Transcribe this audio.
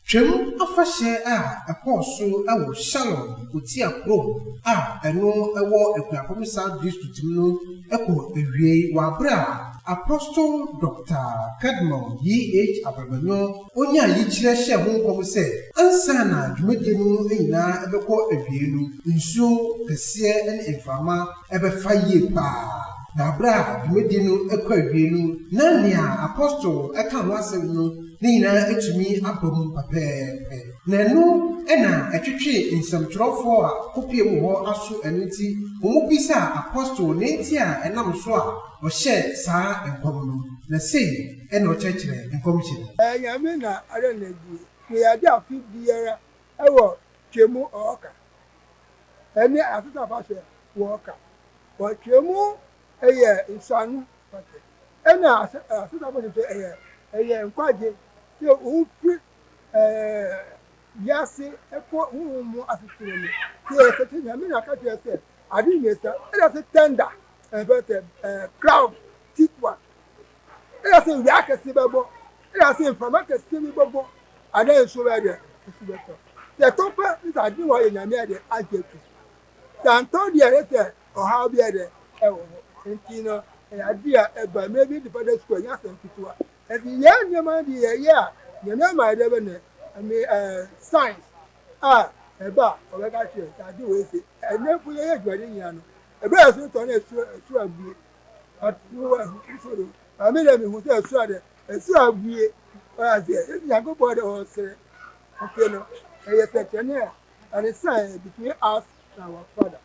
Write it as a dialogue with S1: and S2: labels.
S1: Twem afahye a ɛkɔɔso ɛwɔ Shalom Otia Pro a ɛno ɛwɔ Ekuapom South District no ɛkɔ ewie wabra Apostle Dr.Eh Agbelenyoh onya yikyerɛ hyɛ ho nkɔm sɛ ansa na dwumadi no nyinaa ɛbɛkɔ ewie no nsuo kɛseɛ ne mframa ɛbɛfa yie paa na abra dwumadi no ɛkɔ ewie no na nea Apostle ɛka ho asɛm no Nina etumi abom papɛɛpɛ. Na no ɛna ɛtwetwe nsɛmtwerɛfoɔ a kopie mu hɔ aso ɛnti wɔn bisa Apostle n'enti a ɛnam so a ɔhyɛ saa nkɔm no. Na sei ɛna ɔkyerɛkyerɛ nkɔm kyerɛ.
S2: Nyame na ara na di. Ne yade afi biara ɛwɔ twemu ɔka. Ɛne asesa fashion wɔka. Wɔ twemu ɛyɛ nsanu fashion. Ɛna asesa fashion ɛyɛ nkwaje. So ufi yasi eko mu asitire ni so se nyame na ka je se adi yesa e se tender but crowd tikwa e se wi akese bebo e se information kese ni bebo ada so be de beto se to pa is adi wo nyame de ajetu santo de e se o ha bi de e wo ntino adi a eba maybe the father school ya se ntuwa and the young man, yeah, you know my devil, science. About or I do it, and then put your wedding yan. A bear suit on a swab. But I mean, who says, a swab be as a young boy or say, okay, no, a section and a sign between us and our father.